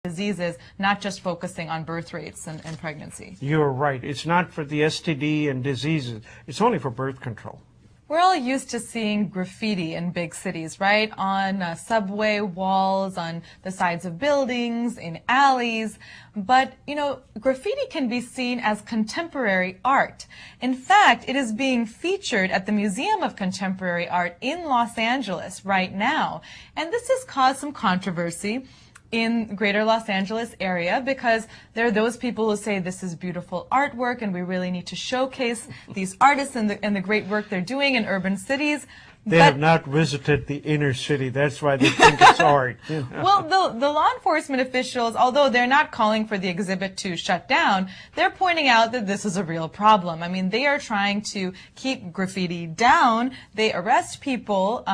diseases, not just focusing on birth rates and pregnancy. You're right. It's not for the STD and diseases. It's only for birth control. We're all used to seeing graffiti in big cities, right? On subway walls, on the sides of buildings, in alleys. But, you know, graffiti can be seen as contemporary art. In fact, it is being featured at the Museum of Contemporary Art in Los Angeles right now. And this has caused some controversy in greater Los Angeles area, because there are those people who say this is beautiful artwork and we really need to showcase these artists and the great work they're doing in urban cities. They have not visited the inner city. That's why they think it's art. You know? Well, the law enforcement officials, although they're not calling for the exhibit to shut down, they're pointing out that this is a real problem. I mean, they are trying to keep graffiti down. They arrest people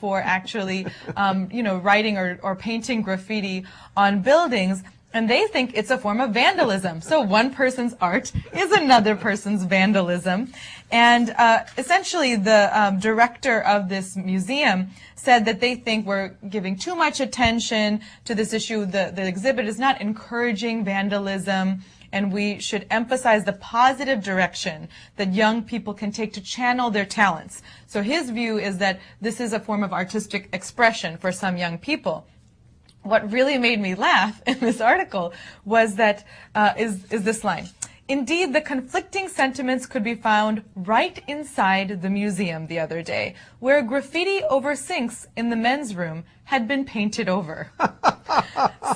for actually, you know, writing or painting graffiti on buildings. And they think it's a form of vandalism. So one person's art is another person's vandalism. And essentially the director of this museum said that they think we're giving too much attention to this issue. The exhibit is not encouraging vandalism, and we should emphasize the positive direction that young people can take to channel their talents. So his view is that this is a form of artistic expression for some young people. What really made me laugh in this article was that is this line. Indeed, the conflicting sentiments could be found right inside the museum the other day, where graffiti over sinks in the men's room had been painted over.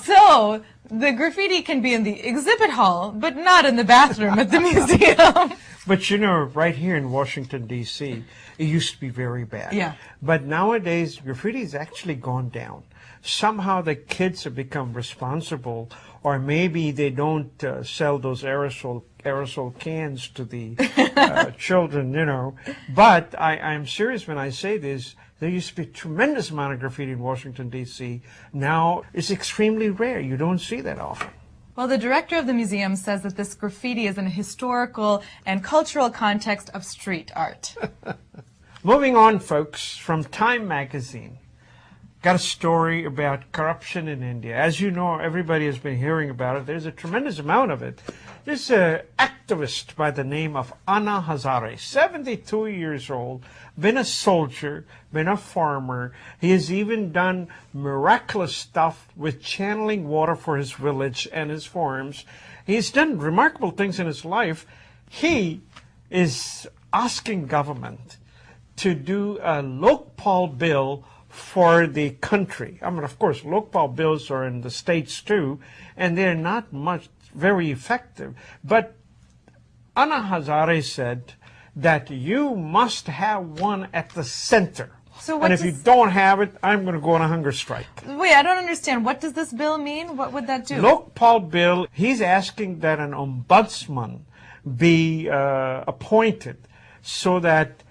So the graffiti can be in the exhibit hall, but not in the bathroom at the museum. But you know, right here in Washington, D.C., it used to be very bad. Yeah. But nowadays, graffiti has actually gone down. Somehow the kids have become responsible, or maybe they don't sell those aerosol cans to the children, you know. But I'm serious when I say this. There used to be a tremendous amount of graffiti in Washington, D.C. Now it's extremely rare. You don't see that often. Well, the director of the museum says that this graffiti is in a historical and cultural context of street art. Moving on, folks, from Time magazine. Got a story about corruption in India. As you know, everybody has been hearing about it. There's a tremendous amount of it. There's an activist by the name of Anna Hazare, 72 years old, been a soldier, been a farmer. He has even done miraculous stuff with channeling water for his village and his farms. He's done remarkable things in his life. He is asking government to do a Lokpal bill for the country. I mean, of course, Lokpal bills are in the states too, and they're not very effective. But Anna Hazare said that you must have one at the center. So and if you don't have it, I'm going to go on a hunger strike. Wait, I don't understand. What does this bill mean? What would that do? Lokpal bill, he's asking that an ombudsman be appointed so that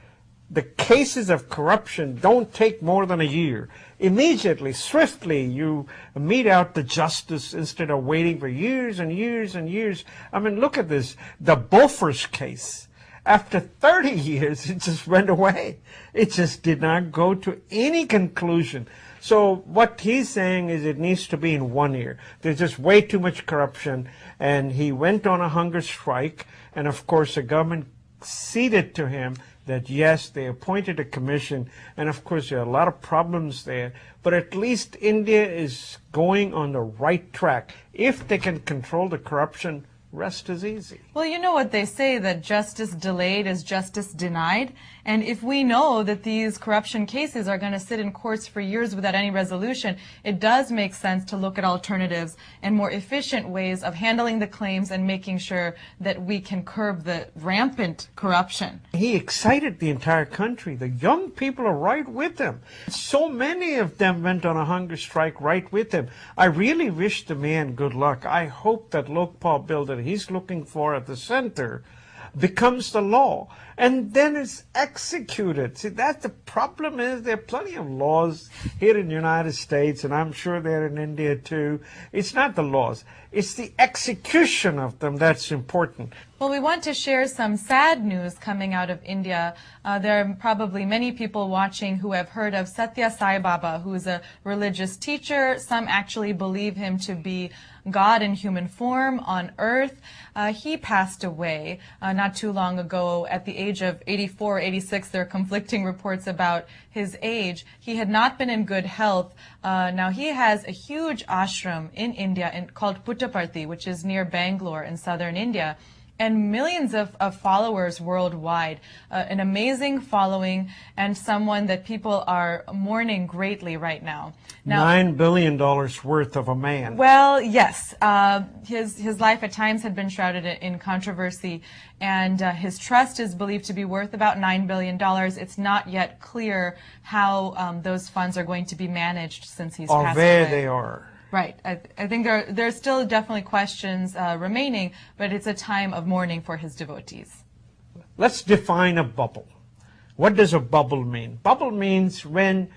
the cases of corruption don't take more than a year. Immediately, swiftly, you mete out the justice instead of waiting for years and years and years. I mean, look at this. The Bofors case. After 30 years, it just went away. It just did not go to any conclusion. So what he's saying is it needs to be in 1 year. There's just way too much corruption. And he went on a hunger strike. And, of course, the government ceded to him that, yes, they appointed a commission, and of course there are a lot of problems there, but at least India is going on the right track. If they can control the corruption, rest is easy. Well, you know what they say, that justice delayed is justice denied. And if we know that these corruption cases are going to sit in courts for years without any resolution, it does make sense to look at alternatives and more efficient ways of handling the claims and making sure that we can curb the rampant corruption. He excited the entire country. The young people are right with him. So many of them went on a hunger strike right with him. I really wish the man good luck. I hope that Lokpal bill that he's looking for at the center becomes the law, and then it's executed. See, that's the problem. Is there are plenty of laws here in the United States, and I'm sure they're in India too. It's not the laws. It's the execution of them that's important. Well, we want to share some sad news coming out of India. There are probably many people watching who have heard of Satya Sai Baba, who is a religious teacher. Some actually believe him to be God in human form on earth. He passed away not too long ago at the age of 84, 86. There are conflicting reports about his age. He had not been in good health. Now he has a huge ashram in India called Puttaparthi, which is near Bangalore in southern India, and millions of followers worldwide. An amazing following, and someone that people are mourning greatly right now. $9 billion worth of a man. Well, yes. His life at times had been shrouded in controversy, and his trust is believed to be worth about $9 billion. It's not yet clear how those funds are going to be managed since he's passed away. Or where they are. Right. I think there's still definitely questions remaining, but it's a time of mourning for his devotees. Let's define a bubble. What does a bubble mean? Bubble means when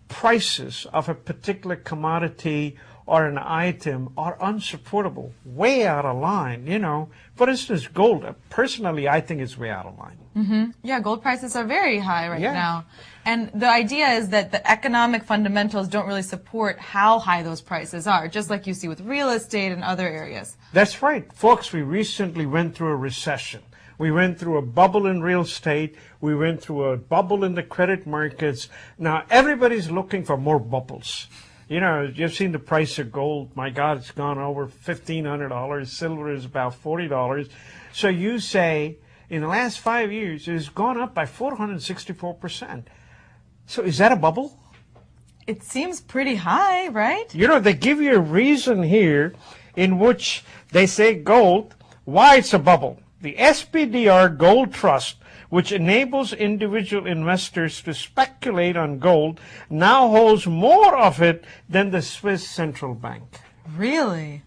prices of a particular commodity or an item are unsupportable, way out of line, you know. For instance, gold. Personally, I think it's way out of line. Mm-hmm. Yeah, gold prices are very high right now. And the idea is that the economic fundamentals don't really support how high those prices are, just like you see with real estate and other areas. That's right. Folks, we recently went through a recession. We went through a bubble in real estate. We went through a bubble in the credit markets. Now, everybody's looking for more bubbles. You know, you've seen the price of gold. My God, it's gone over $1,500. Silver is about $40. So you say, in the last 5 years, it's gone up by 464%. So is that a bubble? It seems pretty high, right? You know, they give you a reason here in which they say gold, why it's a bubble. The SPDR Gold Trust, which enables individual investors to speculate on gold, now holds more of it than the Swiss Central Bank. Really?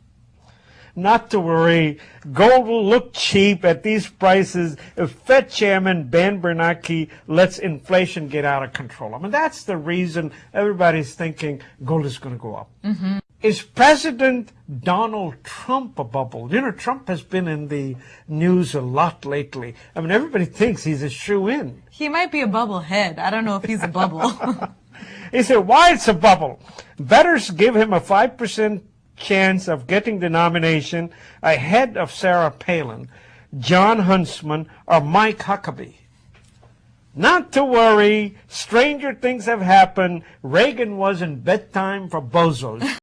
Not to worry, gold will look cheap at these prices if Fed Chairman Ben Bernanke lets inflation get out of control. I mean, that's the reason everybody's thinking gold is going to go up. Mm-hmm. Is President Donald Trump a bubble? You know, Trump has been in the news a lot lately. I mean, everybody thinks he's a shoo-in. He might be a bubble head. I don't know if he's a bubble. He said, why it's a bubble? Bettors give him a 5% chance of getting the nomination ahead of Sarah Palin, John Huntsman, or Mike Huckabee. Not to worry, stranger things have happened. Reagan wasn't bedtime for bozos.